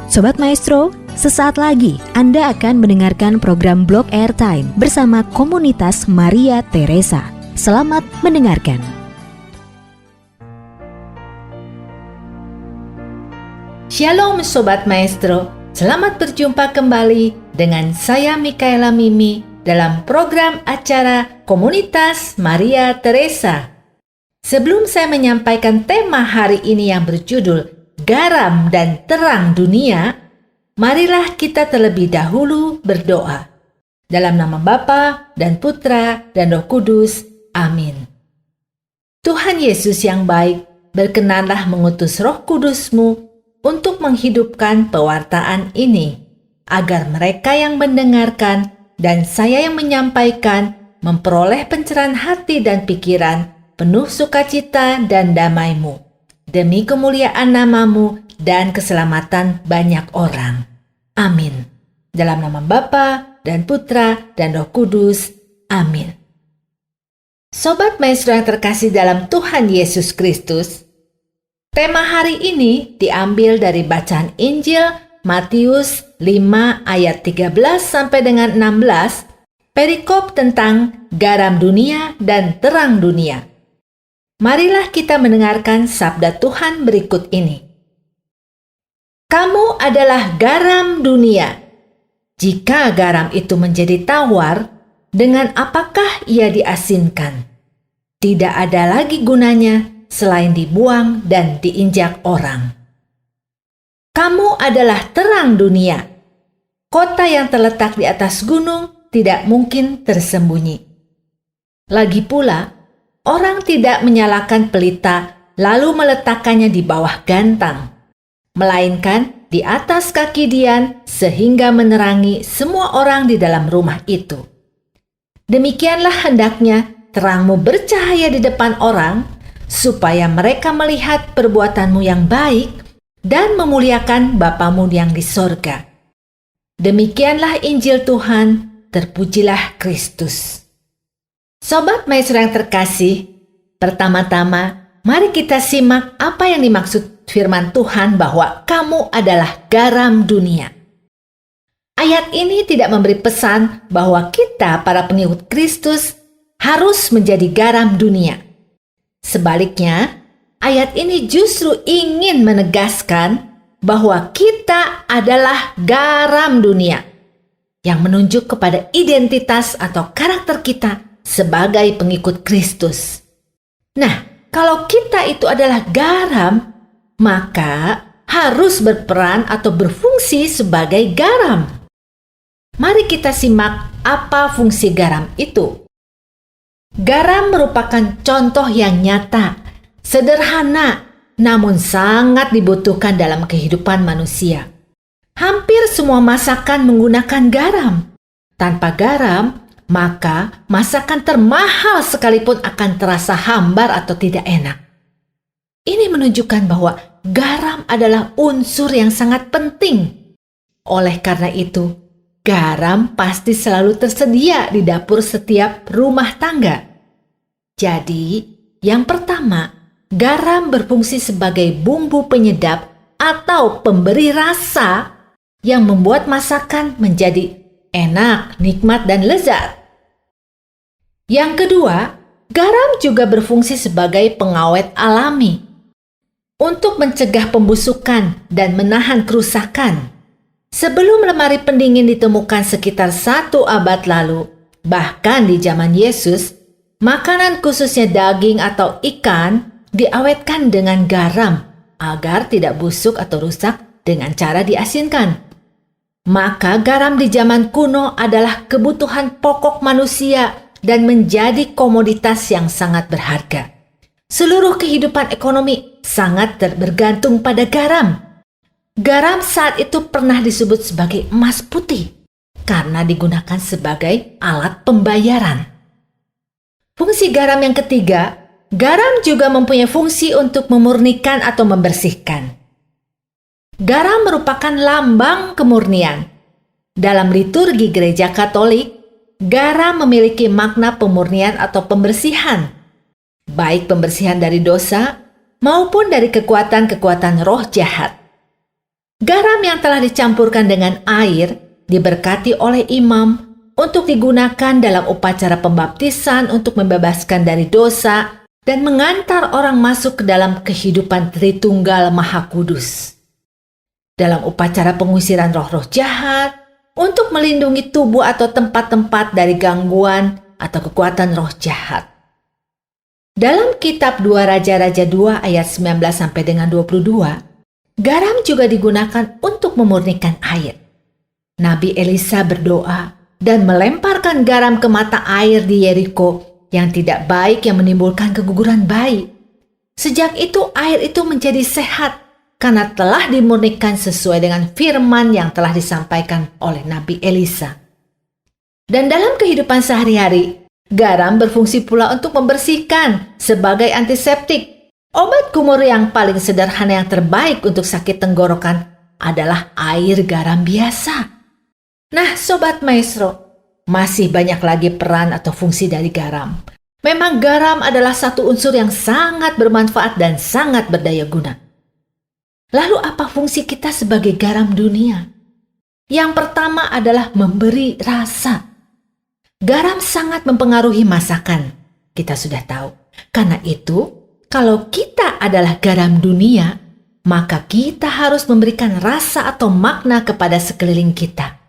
Sobat Maestro, sesaat lagi Anda akan mendengarkan program Blog Airtime bersama komunitas Maria Teresa. Selamat mendengarkan. Shalom Sobat Maestro, selamat berjumpa kembali dengan saya Mikaela Mimi dalam program acara Komunitas Maria Teresa. Sebelum saya menyampaikan tema hari ini yang berjudul Garam dan Terang Dunia, marilah kita terlebih dahulu berdoa. Dalam nama Bapa dan Putra dan Roh Kudus, amin. Tuhan Yesus yang baik, berkenanlah mengutus Roh Kudus-Mu untuk menghidupkan pewartaan ini, agar mereka yang mendengarkan dan saya yang menyampaikan memperoleh pencerahan hati dan pikiran penuh sukacita dan damai-Mu, demi kemuliaan nama-Mu dan keselamatan banyak orang. Amin. Dalam nama Bapa dan Putra dan Roh Kudus. Amin. Sobat Maestro yang terkasih dalam Tuhan Yesus Kristus, tema hari ini diambil dari bacaan Injil Matius 5 ayat 13 sampai dengan 16, perikop tentang garam dunia dan terang dunia. Marilah kita mendengarkan sabda Tuhan berikut ini. Kamu adalah garam dunia. Jika garam itu menjadi tawar, dengan apakah ia diasinkan? Tidak ada lagi gunanya selain dibuang dan diinjak orang. Kamu adalah terang dunia. Kota yang terletak di atas gunung tidak mungkin tersembunyi. Lagi pula, orang tidak menyalakan pelita lalu meletakkannya di bawah gantang, melainkan di atas kaki dian sehingga menerangi semua orang di dalam rumah itu. Demikianlah hendaknya terangmu bercahaya di depan orang, supaya mereka melihat perbuatanmu yang baik dan memuliakan Bapamu yang di sorga. Demikianlah Injil Tuhan, terpujilah Kristus. Sobat Maestro yang terkasih, pertama-tama mari kita simak apa yang dimaksud firman Tuhan bahwa kamu adalah garam dunia. Ayat ini tidak memberi pesan bahwa kita para pengikut Kristus harus menjadi garam dunia. Sebaliknya, ayat ini justru ingin menegaskan bahwa kita adalah garam dunia yang menunjuk kepada identitas atau karakter kita sebagai pengikut Kristus. Nah, kalau kita itu adalah garam, maka harus berperan atau berfungsi sebagai garam. Mari kita simak apa fungsi garam itu. Garam merupakan contoh yang nyata, sederhana, namun sangat dibutuhkan dalam kehidupan manusia. Hampir semua masakan menggunakan garam. Tanpa garam, maka masakan termahal sekalipun akan terasa hambar atau tidak enak. Ini menunjukkan bahwa garam adalah unsur yang sangat penting. Oleh karena itu, garam pasti selalu tersedia di dapur setiap rumah tangga. Jadi, yang pertama, garam berfungsi sebagai bumbu penyedap atau pemberi rasa yang membuat masakan menjadi enak, nikmat, dan lezat. Yang kedua, garam juga berfungsi sebagai pengawet alami untuk mencegah pembusukan dan menahan kerusakan. Sebelum lemari pendingin ditemukan sekitar 1 abad lalu, bahkan di zaman Yesus, makanan khususnya daging atau ikan diawetkan dengan garam agar tidak busuk atau rusak dengan cara diasinkan. Maka garam di zaman kuno adalah kebutuhan pokok manusia dan menjadi komoditas yang sangat berharga. Seluruh kehidupan ekonomi sangat bergantung pada garam. Garam saat itu pernah disebut sebagai emas putih karena digunakan sebagai alat pembayaran. Fungsi garam yang ketiga, garam juga mempunyai fungsi untuk memurnikan atau membersihkan. Garam merupakan lambang kemurnian. Dalam liturgi Gereja Katolik, garam memiliki makna pemurnian atau pembersihan, baik pembersihan dari dosa maupun dari kekuatan-kekuatan roh jahat. Garam yang telah dicampurkan dengan air diberkati oleh imam untuk digunakan dalam upacara pembaptisan untuk membebaskan dari dosa dan mengantar orang masuk ke dalam kehidupan Tritunggal Maha Kudus. Dalam upacara pengusiran roh-roh jahat untuk melindungi tubuh atau tempat-tempat dari gangguan atau kekuatan roh jahat. Dalam kitab 2 Raja-Raja 2 ayat 19 sampai dengan 22, garam juga digunakan untuk memurnikan air. Nabi Elisa berdoa dan melemparkan garam ke mata air di Yeriko yang tidak baik yang menimbulkan keguguran bayi. Sejak itu air itu menjadi sehat karena telah dimurnikan sesuai dengan firman yang telah disampaikan oleh Nabi Elisa. Dan dalam kehidupan sehari-hari, garam berfungsi pula untuk membersihkan sebagai antiseptik. Obat kumur yang paling sederhana yang terbaik untuk sakit tenggorokan adalah air garam biasa. Nah, Sobat Maestro, masih banyak lagi peran atau fungsi dari garam. Memang garam adalah satu unsur yang sangat bermanfaat dan sangat berdaya guna. Lalu apa fungsi kita sebagai garam dunia? Yang pertama adalah memberi rasa. Garam sangat mempengaruhi masakan, kita sudah tahu. Karena itu, kalau kita adalah garam dunia, maka kita harus memberikan rasa atau makna kepada sekeliling kita.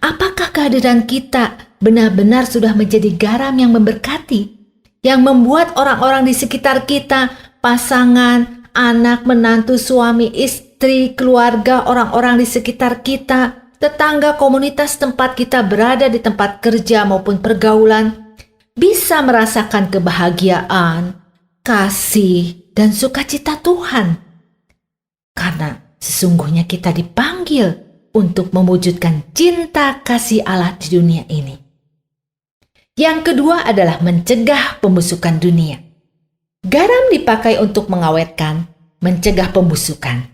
Apakah kehadiran kita benar-benar sudah menjadi garam yang memberkati, yang membuat orang-orang di sekitar kita, pasangan, anak, menantu, suami, istri, keluarga, orang-orang di sekitar kita, tetangga, komunitas tempat kita berada di tempat kerja maupun pergaulan, bisa merasakan kebahagiaan, kasih, dan sukacita Tuhan. Karena sesungguhnya kita dipanggil untuk mewujudkan cinta kasih Allah di dunia ini. Yang kedua adalah mencegah pembusukan dunia. Garam dipakai untuk mengawetkan, mencegah pembusukan.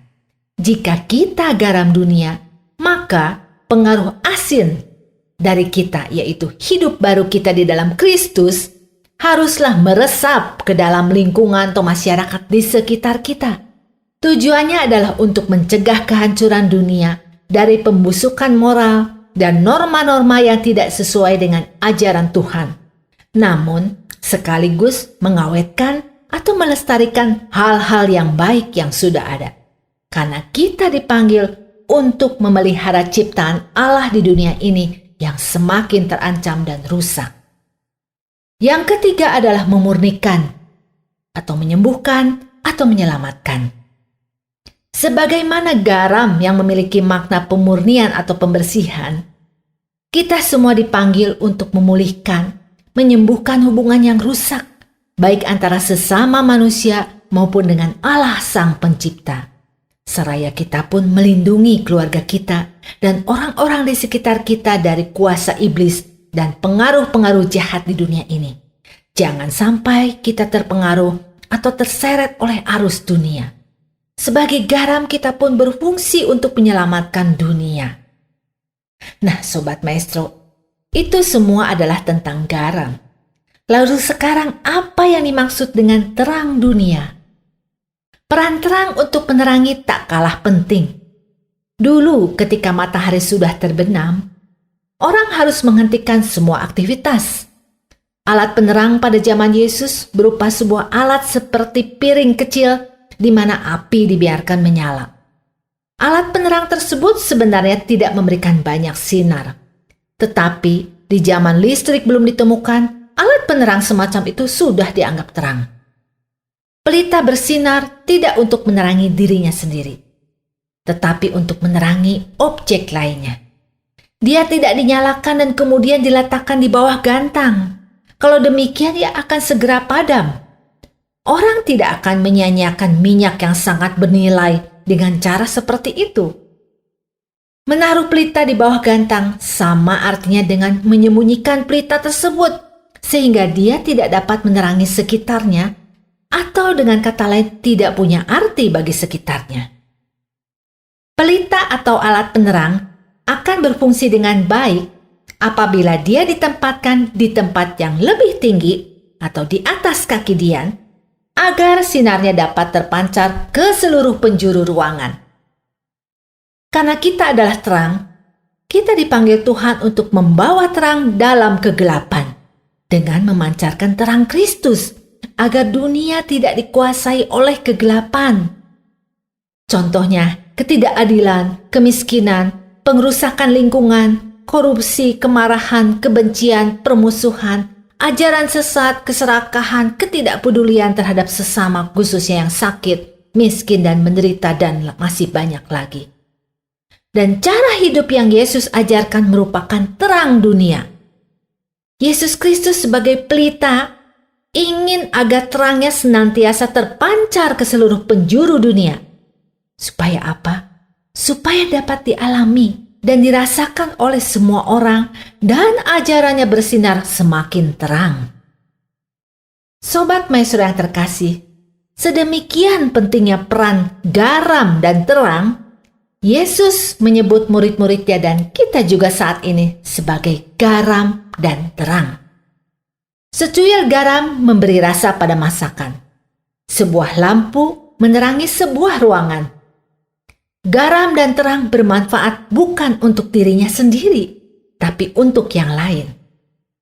Jika kita garam dunia, maka pengaruh asin dari kita, yaitu hidup baru kita di dalam Kristus, haruslah meresap ke dalam lingkungan atau masyarakat di sekitar kita. Tujuannya adalah untuk mencegah kehancuran dunia dari pembusukan moral dan norma-norma yang tidak sesuai dengan ajaran Tuhan, namun sekaligus mengawetkan atau melestarikan hal-hal yang baik yang sudah ada. Karena kita dipanggil untuk memelihara ciptaan Allah di dunia ini yang semakin terancam dan rusak. Yang ketiga adalah memurnikan atau menyembuhkan atau menyelamatkan. Sebagaimana garam yang memiliki makna pemurnian atau pembersihan, kita semua dipanggil untuk memulihkan, menyembuhkan hubungan yang rusak, baik antara sesama manusia maupun dengan Allah Sang Pencipta. Seraya kita pun melindungi keluarga kita dan orang-orang di sekitar kita dari kuasa iblis dan pengaruh-pengaruh jahat di dunia ini. Jangan sampai kita terpengaruh atau terseret oleh arus dunia. Sebagai garam kita pun berfungsi untuk menyelamatkan dunia. Nah, Sobat Maestro, itu semua adalah tentang garam. Lalu sekarang apa yang dimaksud dengan terang dunia? Peran terang untuk menerangi tak kalah penting. Dulu ketika matahari sudah terbenam, orang harus menghentikan semua aktivitas. Alat penerang pada zaman Yesus berupa sebuah alat seperti piring kecil di mana api dibiarkan menyala. Alat penerang tersebut sebenarnya tidak memberikan banyak sinar. Tetapi di zaman listrik belum ditemukan, alat penerang semacam itu sudah dianggap terang. Pelita bersinar tidak untuk menerangi dirinya sendiri, tetapi untuk menerangi objek lainnya. Dia tidak dinyalakan dan kemudian diletakkan di bawah gantang. Kalau demikian, ia akan segera padam. Orang tidak akan menyia-nyiakan minyak yang sangat bernilai dengan cara seperti itu. Menaruh pelita di bawah gantang sama artinya dengan menyembunyikan pelita tersebut, sehingga dia tidak dapat menerangi sekitarnya, atau dengan kata lain tidak punya arti bagi sekitarnya. Pelita atau alat penerang akan berfungsi dengan baik apabila dia ditempatkan di tempat yang lebih tinggi atau di atas kaki Dian, agar sinarnya dapat terpancar ke seluruh penjuru ruangan. Karena kita adalah terang, kita dipanggil Tuhan untuk membawa terang dalam kegelapan dengan memancarkan terang Kristus agar dunia tidak dikuasai oleh kegelapan. Contohnya, ketidakadilan, kemiskinan, pengerusakan lingkungan, korupsi, kemarahan, kebencian, permusuhan, ajaran sesat, keserakahan, ketidakpedulian terhadap sesama khususnya yang sakit, miskin dan menderita, dan masih banyak lagi. Dan cara hidup yang Yesus ajarkan merupakan terang dunia. Yesus Kristus sebagai pelita ingin agar terangnya senantiasa terpancar ke seluruh penjuru dunia. Supaya apa? Supaya dapat dialami dan dirasakan oleh semua orang dan ajarannya bersinar semakin terang. Sobat Maestro yang terkasih, sedemikian pentingnya peran garam dan terang, Yesus menyebut murid-muridnya dan kita juga saat ini sebagai garam dan terang. Secuil garam memberi rasa pada masakan. Sebuah lampu menerangi sebuah ruangan. Garam dan terang bermanfaat bukan untuk dirinya sendiri, tapi untuk yang lain.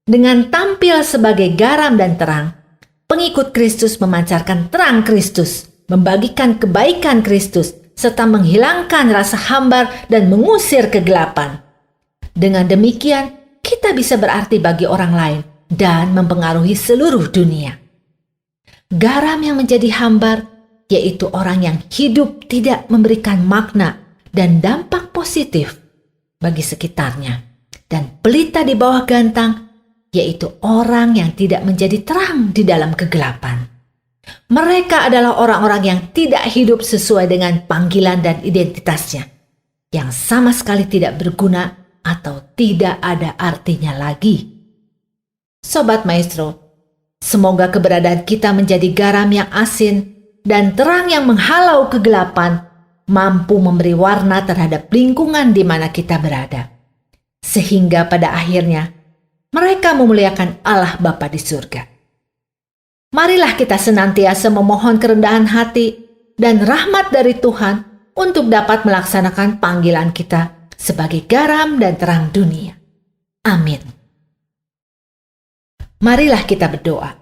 Dengan tampil sebagai garam dan terang, pengikut Kristus memancarkan terang Kristus, membagikan kebaikan Kristus, serta menghilangkan rasa hambar dan mengusir kegelapan. Dengan demikian, kita bisa berarti bagi orang lain dan mempengaruhi seluruh dunia. Garam yang menjadi hambar, yaitu orang yang hidup tidak memberikan makna dan dampak positif bagi sekitarnya. Dan pelita di bawah gantang, yaitu orang yang tidak menjadi terang di dalam kegelapan. Mereka adalah orang-orang yang tidak hidup sesuai dengan panggilan dan identitasnya, yang sama sekali tidak berguna atau tidak ada artinya lagi. Sobat Maestro, semoga keberadaan kita menjadi garam yang asin dan terang yang menghalau kegelapan mampu memberi warna terhadap lingkungan di mana kita berada. Sehingga pada akhirnya mereka memuliakan Allah Bapa di surga. Marilah kita senantiasa memohon kerendahan hati dan rahmat dari Tuhan untuk dapat melaksanakan panggilan kita sebagai garam dan terang dunia. Amin. Marilah kita berdoa.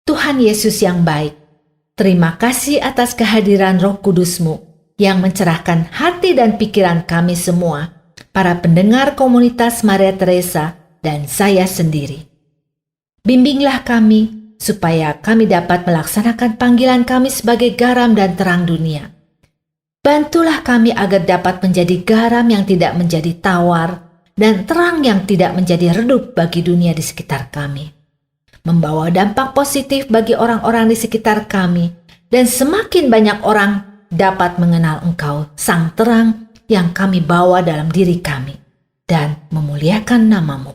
Tuhan Yesus yang baik, terima kasih atas kehadiran Roh Kudus-Mu yang mencerahkan hati dan pikiran kami semua, para pendengar komunitas Maria Teresa dan saya sendiri. Bimbinglah kami supaya kami dapat melaksanakan panggilan kami sebagai garam dan terang dunia. Bantulah kami agar dapat menjadi garam yang tidak menjadi tawar dan terang yang tidak menjadi redup bagi dunia di sekitar kami. Membawa dampak positif bagi orang-orang di sekitar kami dan semakin banyak orang dapat mengenal Engkau, Sang Terang yang kami bawa dalam diri kami dan memuliakan nama-Mu.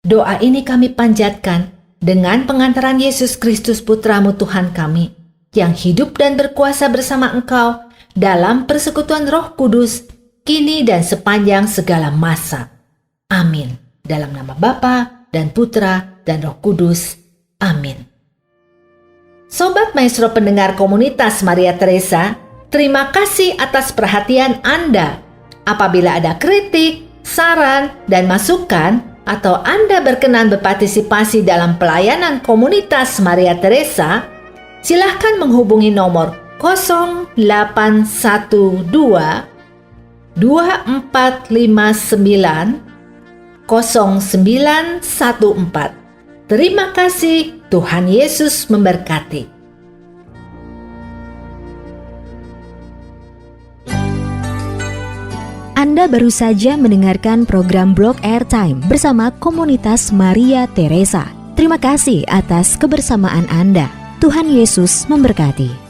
Doa ini kami panjatkan dengan pengantaran Yesus Kristus Putra-Mu Tuhan kami, yang hidup dan berkuasa bersama Engkau dalam persekutuan Roh Kudus, kini dan sepanjang segala masa. Amin. Dalam nama Bapa dan Putra dan Roh Kudus. Amin. Sobat Maestro pendengar komunitas Maria Teresa, terima kasih atas perhatian Anda. Apabila ada kritik, saran, dan masukan, atau Anda berkenan berpartisipasi dalam pelayanan komunitas Maria Teresa, silahkan menghubungi nomor 0812 2459 0914. Terima kasih, Tuhan Yesus memberkati. Anda baru saja mendengarkan program Blog Airtime bersama komunitas Maria Teresa. Terima kasih atas kebersamaan Anda. Tuhan Yesus memberkati.